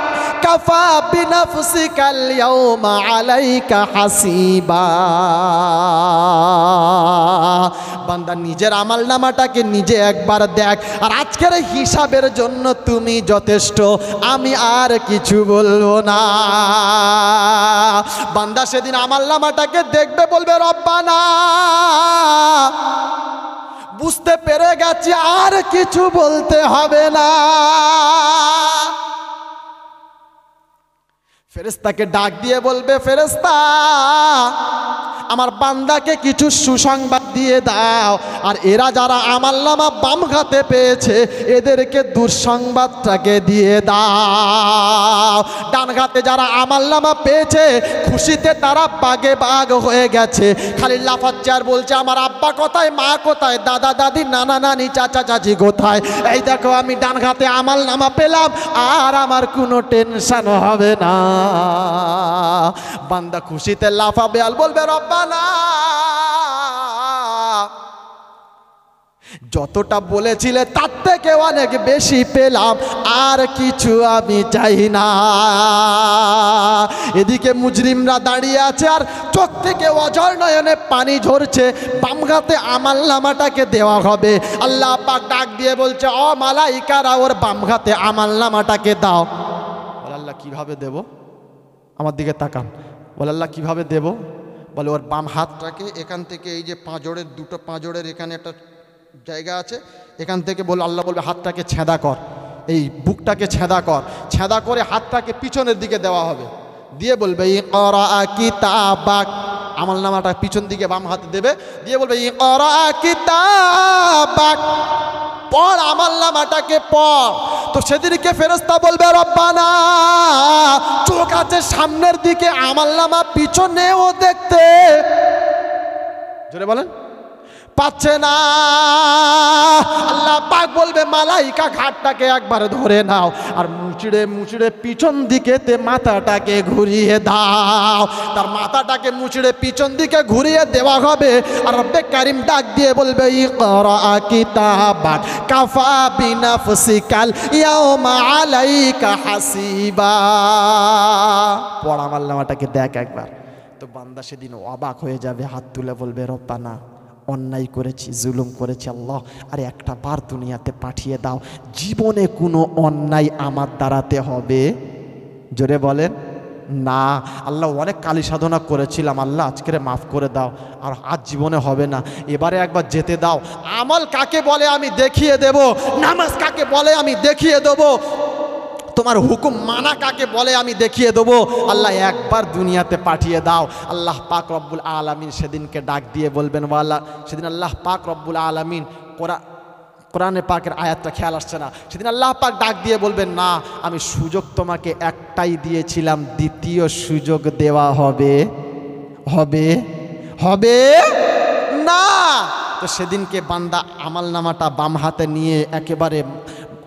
কাফা বিনাফসিকাল ইয়াউমা আলাইকা হাসিবা বান্দা নিজের আমলনামাটাকে নিজে একবার দেখ আর আজকের হিসাবের জন্য তুমি যথেষ্ট আমি আর কিছু বলবো না বান্দা সেদিন আমলনামাটাকে দেখবে বলবে রব্বানা বুঝতে পেরে গেছি আর কিছু বলতে হবে না ফেরেশতাকে ডাক দিয়ে বলবে ফেরেশতা আমার বান্দাকে কিছু সুসংবাদ দিয়ে দাও আর এরা যারা আমলনামা বাম হাতে পেয়েছে এদেরকে দুঃসংবাদটাকে দিয়ে দাও ডান হাতে যারা আমলনামা পেয়েছে খুশিতে তারা বাগে বাগ হয়ে গেছে খালি লাফাচ্ছে আর বলছে আমার আব্বা কোথায় মা কোথায় দাদা দাদি নানা নানি চাচা চাচি কোথায় এই দেখো আমি ডান হাতে আমলনামা পেলাম আর আমার কোনো টেনশন হবে না বান্দা খুশিতে লাফাবে আর বলবে রব্বানা যতটা বলেছিলে তার থেকে অনেক বেশি পেলাম আর কিছু আমি চাই না এদিকে মুজরিমরা দাঁড়িয়ে আছে আর চোখ থেকে অঝর নয়নে পানি ঝরছে বাম হাতে আমলনামাটাকে দেওয়া হবে আল্লাহ পাক ডাক দিয়ে বলছে ও মালাইকারা ওর বাম হাতে আমলনামাটাকে দাও বলে আল্লাহ কিভাবে দেব আমার দিকে তাকান বলে আল্লাহ কিভাবে দেব বলে ওর বাম হাতটাকে এখান থেকে এই যে পাঁজরের দুটো পাঁজরের এখানে একটা জায়গা আছে এখান থেকে বলে আল্লাহ বলবে হাতটাকে ছেঁদা কর এই বুকটাকে ছেঁদা কর ছেঁদা করে হাতটাকে পিছনের দিকে দেওয়া হবে দিয়ে বলবে ইকরা কিতাবাক আমলনামাটা পিছন দিকে বাম হাতে দেবে দিয়ে বলবে ইকরা কিতাবাক পড় আমলনামাটাকে পড় তো সেদিনকে ফেরেশতা বলবে রব্বানা চোখ আছে সামনের দিকে আমলনামা পিছনেও দেখতে জোরে বলেন পাচ্ছে না আল্লাহ পাক বলবে মালাইকা ঘাটটাকে একবার ধরে নাও আর মুচড়ে মুচড়ে পিছন দিকেতে মাথাটাকে ঘুরিয়ে দাও তার মাথাটাকে মুচড়ে পিছন দিকে ঘুরিয়ে দেওয়া হবে আর রব্বে কারিম ডাক দিয়ে বলবে ইকরা কিতাবাক কাফা বিনাফসিকাল ইয়াউমা আলাইকা হাসিবা পড় আমলনামাটাকে দেখ একবার তো বান্দা সেদিন অবাক হয়ে যাবে হাত তুলে বলবে রব্বানা অন্যায় করেছি জুলুম করেছি আল্লাহ আরে একটা বার দুনিয়াতে পাঠিয়ে দাও জীবনে কোনো অন্যায় আমার দ্বারাতে হবে জোরে বলেন না আল্লাহ অনেক কালী সাধনা করেছিলাম আল্লাহ আজকে মাফ করে দাও আর আজ জীবনে হবে না এবারে একবার যেতে দাও আমল কাকে বলে আমি দেখিয়ে দেব নামাজ কাকে বলে আমি দেখিয়ে দেব তোমার হুকুম মানা কাকে বলে আমি দেখিয়ে দেবো আল্লাহ একবার দুনিয়াতে পাঠিয়ে দাও আল্লাহ পাক রব্বুল আলামিন সেদিনকে ডাক দিয়ে বলবেন ওয়ালা সেদিন আল্লাহ পাক রব্বুল আলামিন কোরআনে পাকের আয়াতটা খেয়াল আসছে না সেদিন আল্লাহ পাক ডাক দিয়ে বলবেন না আমি সুযোগ তোমাকে একটাই দিয়েছিলাম দ্বিতীয় সুযোগ দেওয়া হবে হবে হবে না তো সেদিনকে বান্দা আমলনামাটা বাম হাতে নিয়ে একেবারে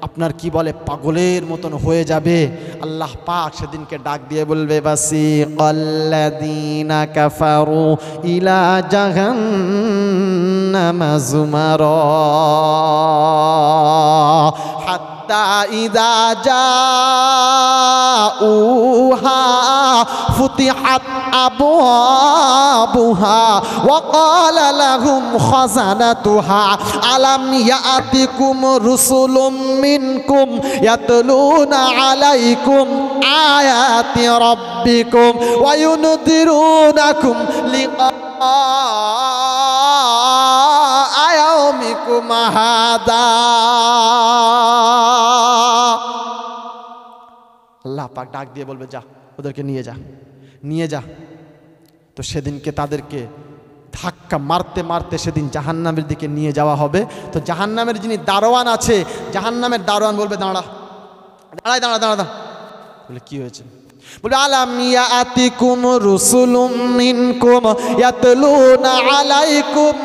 আপনার কি বলে পাগলের মতন হয়ে যাবে আল্লাহ পাক সেদিনকে ডাক দিয়ে বলবে বাসিকাল্লাযীনা কাফারু ইলা জাহান্নামা যুমারা হাত্তা ইযা জাউহা ফুতিহাত أبوابها وقال لهم خزنتها ألم يأتكم رسل منكم يتلون عليكم آيات ربكم وينذرونكم لقاء يومكم هذا আল্লাহ পাক ডাক দিয়ে বলবে যা ওদেরকে নিয়ে যা তো সেদিনকে তাদেরকে ধাক্কা মারতে মারতে সেদিন জাহান্নামের দিকে নিয়ে যাওয়া হবে। তো জাহান্নামের যিনি দারোয়ান আছে, জাহান্নামের দারোয়ান বলবে দাঁড়া বলে কি হয়েছে? বলবে আলাম ইয়াতিকুম রুসুলুম মিনকুম ইয়াতলুনা আলাইকুম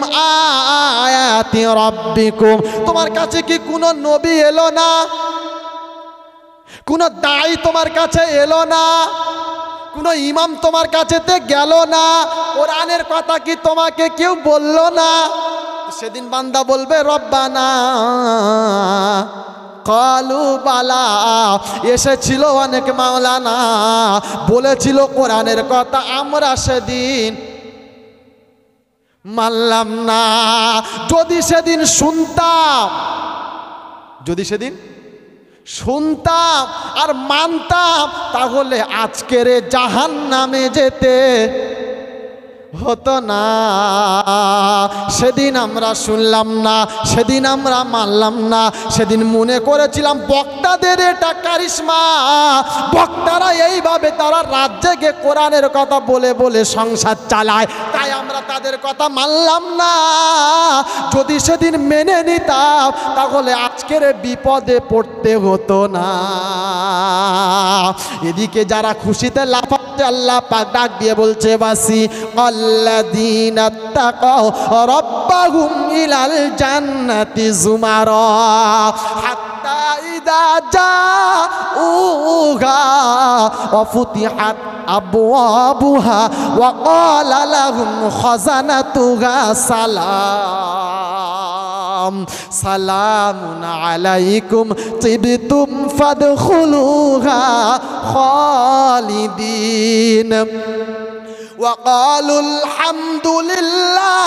আয়াতি রাব্বিকুম, তোমার কাছে কি কোনো নবী এলো না, কোনো দায়ী তোমার কাছে এলো না, কোনো ইমাম তোমার কাছেতে গেল না, কোরআনের কথা কি তোমাকে কেউ বলল না? সেদিন বান্দা বলবে রব্বানা কালু বালা, এসেছিল অনেক মাওলানা, বলেছিল কোরআনের কথা, আমরা সেদিন মানলাম না। যদি সেদিন শুনতাম আর মানতাম তাহলে আজকের জাহান্নামে যেতে হতো না। সেদিন আমরা শুনলাম না, সেদিন আমরা মানলাম না, সেদিন মনে করেছিলাম বক্তাদের এটা কারিশমা, বক্তারা এইভাবে তারা রাত জেগে কোরআনের কথা বলে বলে সংসার চালায়, তাই আমরা তাদের কথা মানলাম না। যদি সেদিন মেনে নিতাম তাহলে আজকের বিপদে পড়তে হতো না। এদিকে যারা খুশিতে লাফাচ্ছে আল্লাহ পাক ডাক দিয়ে বলছে বাসি আল্লাযীনা তাকাউ রাব্বাহুম ইলাল জান্নাতি যুমারা হাত্তা ইযা জাউহা ওয়া ফুতিহাত আবওয়াবুহা ওয়া ক্বালা লাহুম খাযানাতুহা সালামুন আলাইকুম তিবতুম ফাদখুলুহা খালিদিন وقالوا الحمد لله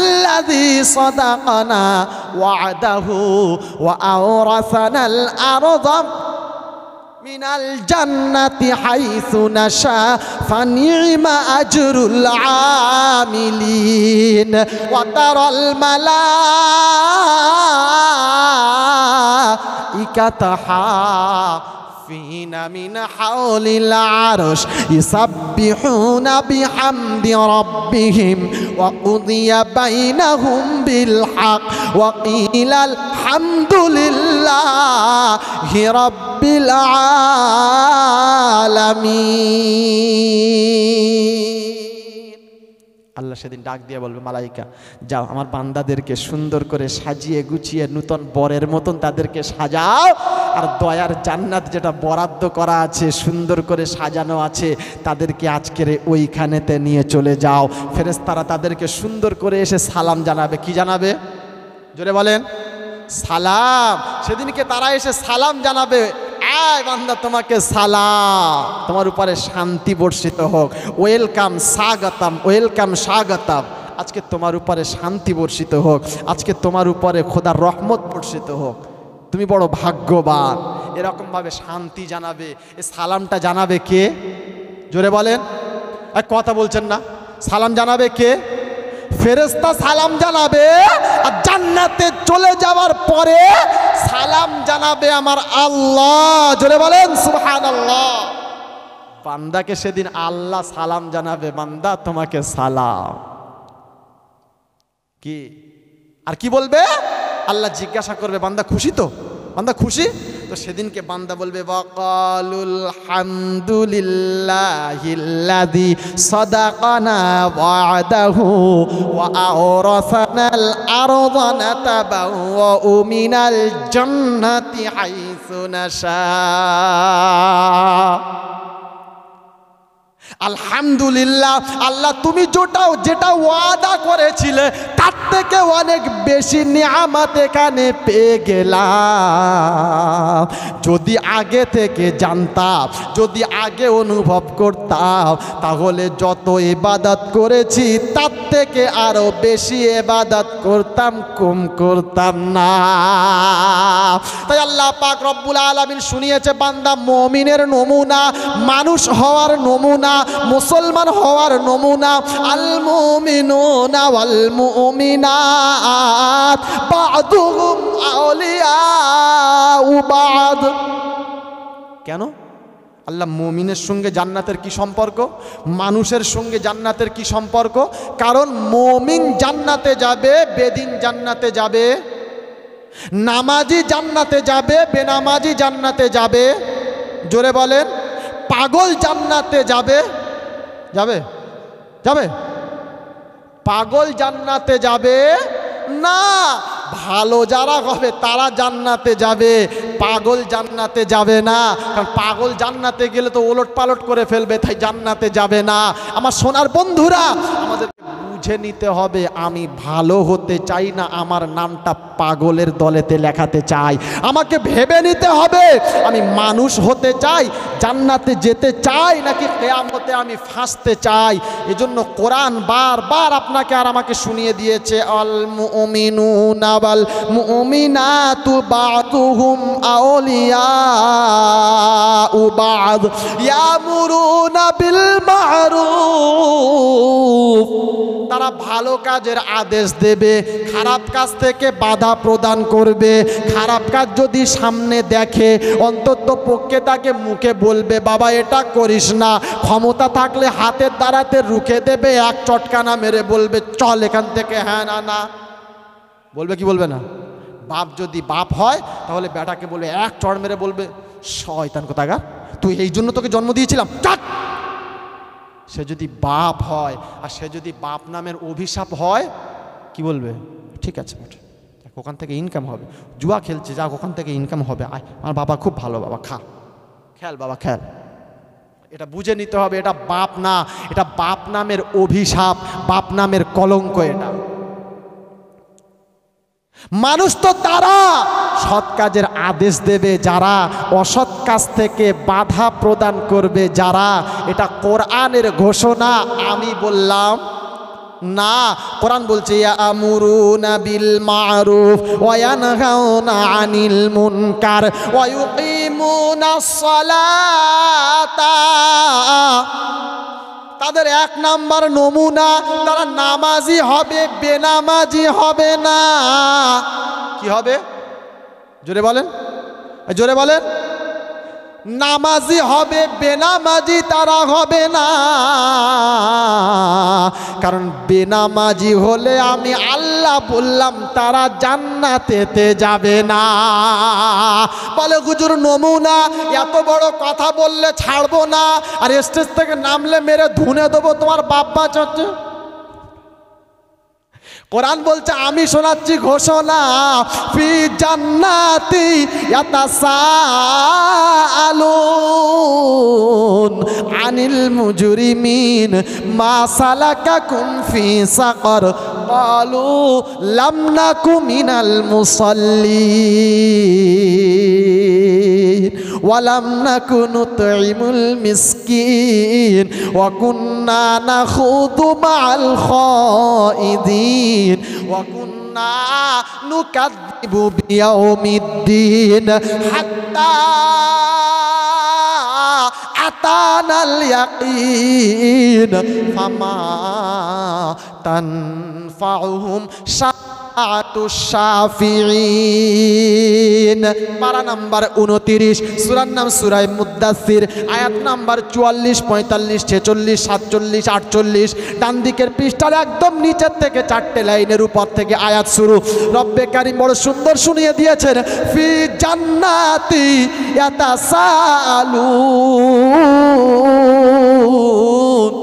الذي صدقنا وعده وأورثنا الأرض من الجنة حيث نشاء فنعم أجر العاملين وترى الملائكة حافين من حول العرش يسبحون بحمد ربهم وقضي بينهم بالحق وقيل الحمد لله رب العالمين। আল্লাহ সেদিন ডাক দিয়ে বলবে মালাইকা যাও আমার বান্দাদেরকে সুন্দর করে সাজিয়ে গুছিয়ে নূতন বরের মতন তাদেরকে সাজাও, আর দয়ার জান্নাত যেটা বরাদ্দ করা আছে সুন্দর করে সাজানো আছে তাদেরকে আজকের ওইখানেতে নিয়ে চলে যাও। ফেরেশতারা তাদেরকে সুন্দর করে এসে সালাম জানাবে। কি জানাবে? জোরে বলেন সালাম। সেদিনকে তারা এসে সালাম জানাবে, আয় বান্দা তোমাকে সালাম, তোমার উপরে শান্তি বর্ষিত হোক, ওয়েলকাম স্বাগতম, ওয়েলকাম স্বাগতম, আজকে তোমার উপরে শান্তি বর্ষিত হোক, আজকে তোমার উপরে খোদার রহমত বর্ষিত হোক, তুমি বড় ভাগ্যবান। এরকমভাবে শান্তি জানাবে। এই সালামটা জানাবে কে? জোরে বলেন, এক কথা বলছেন না। সালাম জানাবে কে? ফেরেশতা সালাম জানাবে। আর জান্নাতে চলে যাওয়ার পরে সালাম জানাবে আমার আল্লাহ। জোরে বলেন সুবহানাল্লাহ। বান্দাকে সেদিন আল্লাহ সালাম জানাবে, বান্দা তোমাকে সালাম। কি আর কি বলবে? আল্লাহ জিজ্ঞাসা করবে বান্দা খুশি তো? বান্দা খুশি তো? সেদিনকে বান্দা বলবে ওয়াকালুল হামদুলিল্লাহিল্লাযী সাদাকানা ওয়া'দাহু ওয়া আওরাসানাল আরযা নাতাবাওয়াউ মিনাল জান্নাতি হাইসু নাশা। আলহামদুলিল্লাহ, আল্লাহ তুমি যেটা ওয়াদা করেছিলে তার থেকে অনেক বেশি নিয়ামত এখানে পেয়ে গেলাম। যদি আগে থেকে জানতাম, যদি আগে অনুভব করতাম, তাহলে যত ইবাদত করেছি তার থেকে আরো বেশি ইবাদত করতাম, কম করতাম না। তাই আল্লাহ পাক রব্বুল আলামিন শুনিয়েছে বান্দা মুমিনের নমুনা, মানুষ হওয়ার নমুনা, মুসলমান হওয়ার নমুনা। আল মুমিনুনা ওয়াল মুমিনাত বা'দুহুম আউলিয়াউ বা'দ। কেন? আল্লাহ মুমিনের সঙ্গে জান্নাতের কি সম্পর্ক, মানুষের সঙ্গে জান্নাতের কি সম্পর্ক? কারণ মুমিন জান্নাতে যাবে, বেদিন জান্নাতে যাবে, নামাজি জান্নাতে যাবে, বেনামাজি জান্নাতে যাবে। জোরে বলেন। পাগল জান্নাতে যাবে, যাবে যাবে? পাগল জান্নাতে যাবে না। ভালো যারা হবে তারা জান্নাতে যাবে, পাগল জান্নাতে যাবে না। কারণ পাগল জান্নাতে গেলে তো ওলট পালট করে ফেলবে, তাই জান্নাতে যাবে না। আমার সোনার বন্ধুরা, আমাদের বুঝে নিতে হবে আমি ভালো হতে চাই না আমার নামটা পাগলের দলেতে লেখাতে চাই। আমাকে ভেবে নিতে হবে আমি মানুষ হতে চাই, জান্নাতে যেতে চাই, নাকি কিয়ামতে আমি ফাঁসতে চাই। এজন্য কোরআন বারবার আপনাকে আর আমাকে শুনিয়ে দিয়েছে, আল মুমিনুনা ওয়াল মুমিনাতু বা'দুহুম আউলিয়াউ বা'দ ইয়ামুরুনা বিল মা'রুফ। তারা ভালো কাজের আদেশ দেবে, খারাপ কাজ থেকে বাধা প্রদান করবে। খারাপ কাজ যদি সামনে দেখে অন্তত পক্ষে তাকে মুখে বলবে বাবা এটা করিস না। ক্ষমতা থাকলে হাতের দ্বারাতে রুখে দেবে, এক চটকানা মেরে বলবে চল এখান থেকে। হ্যাঁ না না বলবে কি বলবে না? বাপ যদি বাপ হয় তাহলে বেটাকে বলবে এক চড় মেরে বলবে শয়তান কোথাকার, তুই এই জন্য তোকে জন্ম দিয়েছিলাম। সে যদি বাপ হয় আর সে যদি বাপ নামের অভিশাপ হয় কি বলবে? ঠিক আছে ওখান থেকে ইনকাম হবে, জুয়া খেলছে যাক ওখান থেকে ইনকাম হবে, আয় আমার বাবা খুব ভালো, বাবা খা, খেল বাবা খেল। এটা বুঝে নিতে হবে এটা বাপ না, এটা বাপ নামের অভিশাপ, বাপ নামের কলঙ্ক। এটা মানুষ তো তারা সৎ কাজের আদেশ দেবে যারা, অসৎ কাজ থেকে বাধা প্রদান করবে যারা। এটা কোরআনের ঘোষণা, আমি বললাম না। কোরআন বলছে ইয়ামুরুনা বিল মা'রুফ ওয়া ইয়ানহাউনা আনিল মুনকার ওয়া ইউকিমুনাস সালাতা। তাদের এক নাম্বার নমুনা, তারা নামাজি হবে, বেনামাজি হবে না। কি হবে? জোরে বলেন, জোরে বলেন। নামাজি হবে, বেনামাজি তারা হবে না। কারণ বেনামাজি হলে আমি আল্লাহ বললাম তারা জান্নাতেতে যাবে না। বলে হুজুর নমুনা, এত বড় কথা বললে ছাড়বো না, আর স্টেজ থেকে নামলে মেরে ধুনে দেবো তোমার বাপ্পা চাচ্ছে। কোরআন বলছে আমি শোনাচ্ছি ঘোষণা, ফি জান্নাতি ইয়াতাসাআলুন আনিল মুজরিমিন মা সালাকাকুম ফি সাকার ক্বালু লাম নাকু মিনাল মুসাল্লিন ওয়া লাম নাকু নুতঈমুল মিসকিন ওয়া কুন্না নাখুদু মা'আল খাইদিন ওয়া কুন্না নুকাযযিবু বিয়াউমিদ্দিন হাত্তা আতানাল ইয়াকিন ফামা তানফাউহুম শাফাআতুশ শাফিঈন। পারা নাম্বার 29, সূরার নাম সূরা মুদ্দাসসির, আয়াত নাম্বার 44, 45, 46, 47, 48। ডান দিকের পৃষ্ঠার একদম নিচের থেকে 4টে লাইনের উপর থেকে আয়াত শুরু। রব্বে কারীম বড় সুন্দর শুনিয়ে দিয়েছেন, ফি জান্নাতি ইয়াতাসাআলুন।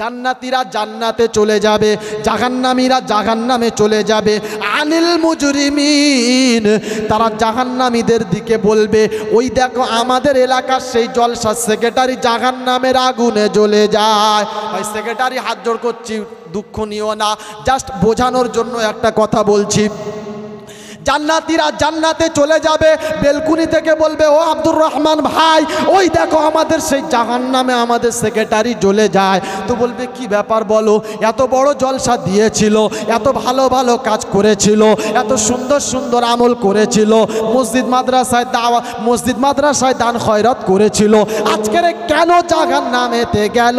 জান্নাতীরা জান্নাতে চলে যাবে, জাহান্নামীরা জাহান্নামে চলে যাবে। আনিল মুজরিমিন, তারা জাহান্নামীদের দিকে বলবে, ওই দেখো আমাদের এলাকার সেই জলসার সেক্রেটারি জাহান্নামের আগুনে জ্বলে যায়। ভাই সেক্রেটারি হাত জোড় করছি, দুঃখ নিও না, জাস্ট বোঝানোর জন্য একটা কথা বলছি। জান্নাতীরা জান্নাতে চলে যাবে, বেলকুনি থেকে বলবে, ও আব্দুর রহমান ভাই, ওই দেখো আমাদের সেই জাহান্নামে আমাদের সেক্রেটারি জ্বলে যায়। তো বলবে কি ব্যাপার বলো, এত বড় জলসা দিয়েছিল, এত ভালো ভালো কাজ করেছিল, এত সুন্দর সুন্দর আমল করেছিল, মসজিদ মাদ্রাসায় দান খয়রাত করেছিল, আজকের কেন জাহান্নামেতে গেল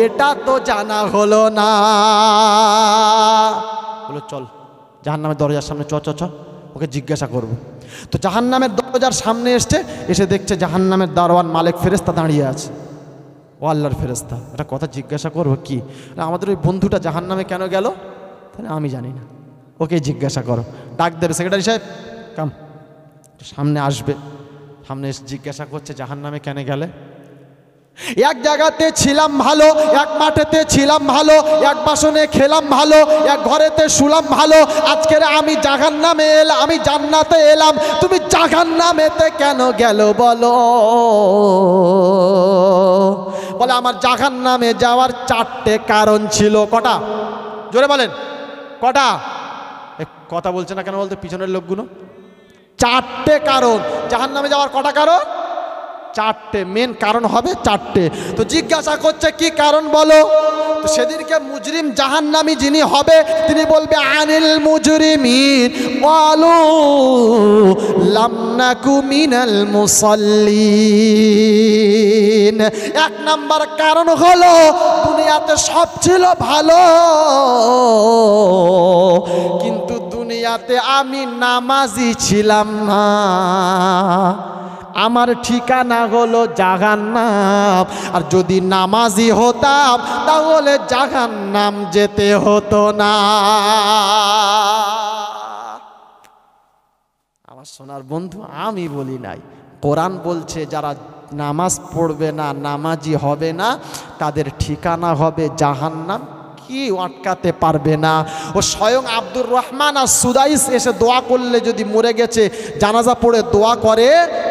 এটা তো জানা হলো না। বলো চল জাহান্নামের দরজার সামনে, চ চ চ, ওকে জিজ্ঞাসা করব। তো জাহান্নামের দরজার সামনে এসে দেখছে জাহান্নামের দারোয়ান মালিক ফেরেশতা দাঁড়িয়ে আছে। ও আল্লাহর ফেরেশতা, একটা কথা জিজ্ঞাসা করবো কি, আমাদের ওই বন্ধুটা জাহান্নামে কেন গেল? তাহলে আমি জানি না, ওকে জিজ্ঞাসা করো। ডাক দেবে, সেক্রেটারি সাহেব কাম, সামনে আসবে। সামনে এসে জিজ্ঞাসা করছে জাহান্নামে কেন গেলে? এক জায়গাতে ছিলাম ভালো, এক মাঠেতে ছিলাম ভালো, এক বাসনে খেলাম ভালো, এক ঘরেতে শুলাম ভালো, আজকের আমি জাহান্নামে এলাম, আমি জান্নাতে এলাম, তুমি জাহান্নামেতে কেন গেল বলো? বলে আমার জাহান্নামে যাওয়ার 4টে কারণ ছিল। কটা? জোরে বলেন কটা? কথা বলছে না কেন বলতে পিছনের লোকগুলো? 4টে কারণ। জাহান্নামে যাওয়ার কটা কারণ? 4টে, মেন কারণ হবে 4টে। তো জিজ্ঞাসা করছে কি কারণ বলো? তো সেদিনকে মুজরিম জাহান্নামী যিনি হবে তিনি বলবে, আনিল মুজরিমিন ক্বালু লাম নাকু মিনাল মুসাল্লিন। 1 নাম্বার কারণ হলো দুনিয়াতে সব ছিল ভালো, কিন্তু দুনিয়াতে আমি নামাজি ছিলাম না, আমার ঠিকানা হলো জাহান্নাম। আর যদি নামাজি হতাম তাহলে জাহান্নাম যেতে হতো না। আমার সোনার বন্ধু, আমি বলি নাই, কোরআন বলছে যারা নামাজ পড়বে না, নামাজি হবে না, তাদের ঠিকানা হবে জাহান্নাম, কি আটকাতে পারবে না। ও স্বয়ং আব্দুর রহমান আর সুদাইস এসে দোয়া করলে, যদি মরে গেছে জানাজা পড়ে দোয়া করে,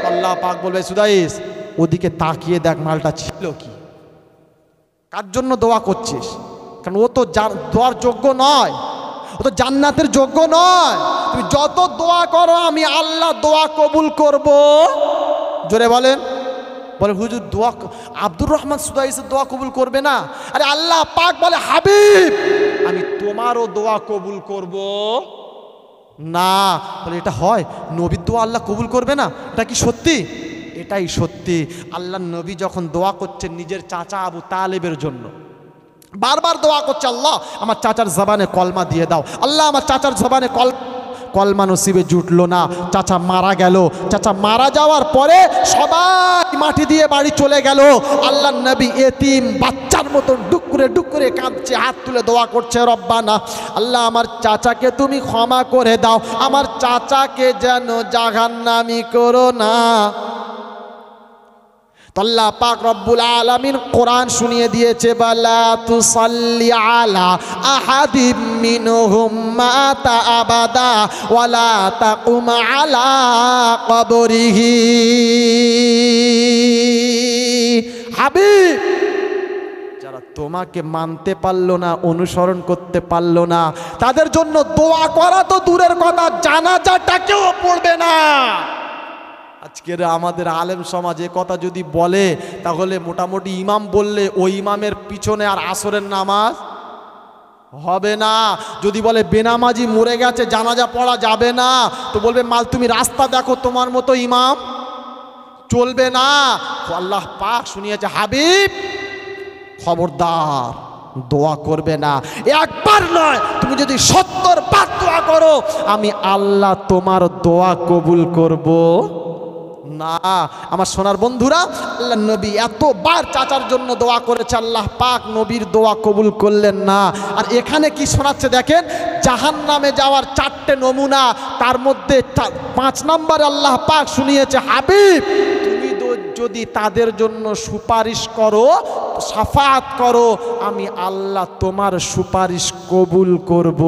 আল্লাহ পাক বলবে, সুদাইস ওদিকে তাকিয়ে দেখ মালটা ছিল কি, কার জন্য দোয়া করছিস? কারণ ও তো দোয়ার যোগ্য নয়, ও তো জান্নাতের যোগ্য নয়। তুমি যত দোয়া করো আমি আল্লাহ দোয়া কবুল করব। জোরে বলেন। বলে হুজুর দোয়া, আব্দুর রহমান সুদাইসের দোয়া কবুল করবে না? আরে আল্লাহ পাক বলে, হাবিব আমি তোমারও দোয়া কবুল করব না। বলে এটা হয়? নবীর দোয়া আল্লাহ কবুল করবে না? এটা কি সত্যি? এটাই সত্যি। আল্লাহ নবী যখন দোয়া করছেন নিজের চাচা আবু তালেবের জন্য, বারবার দোয়া করছে, আল্লাহ আমার চাচার জবানে কলমা দিয়ে দাও, আল্লাহ আমার চাচার জবানে কলমা নসিবে জুটলো না, চাচা মারা গেল। চাচা মারা যাওয়ার পরে সবাই মাটি দিয়ে বাড়ি চলে গেল। আল্লাহ নবী এতিম বাচ্চার মতন ডুক করে কাঁদছে, হাত তুলে দোয়া করছে, রব্বানা আল্লাহ আমার চাচাকে তুমি ক্ষমা করে দাও, আমার চাচাকে যেন জাহান্নামী করো না। আল্লাহ পাক রব্বুল আলামিন কোরআন শুনিয়ে দিয়েছে, বালা তুসাল্লি আলা আহাদিম মিনহুম মাতা আবাদা ওয়ালা তাকুম আলা কবরিহি। হাবিব, যারা তোমাকে মানতে পারলো না, অনুসরণ করতে পারলো না, তাদের জন্য দোয়া করা তো দূরের কথা, জানাজাটাকেও পড়বে না। আজকের আমাদের আলেম সমাজ এ কথা যদি বলে, তাহলে মোটামুটি ইমাম বললে ওই ইমামের পিছনে আর আসরের নামাজ হবে না। যদি বলে বেনামাজি মরে গেছে, জানাজা পড়া যাবে না, তো বলবে মাল তুমি রাস্তা দেখো, তোমার মতো ইমাম চলবে না। আল্লাহ পাক শুনিয়েছে, হাবিব খবরদার দোয়া করবে না। একবার নয়, তুমি যদি 70 বার দোয়া করো, আমি আল্লাহ তোমার দোয়া কবুল করব না। আমার সোনার বন্ধুরা, আল্লাহ নবী এতবার চাচার জন্য দোয়া করেছে, আল্লাহ পাক নবীর দোয়া কবুল করলেন না। আর এখানে কি শোনাচ্ছে দেখেন, জাহান্নামে যাওয়ার 4টে নমুনা, তার মধ্যে 5 নম্বরে আল্লাহ পাক শুনিয়েছে, হাবিব তুমি যদি তাদের জন্য সুপারিশ করো, শাফাআত করো, আমি আল্লাহ তোমার সুপারিশ কবুল করব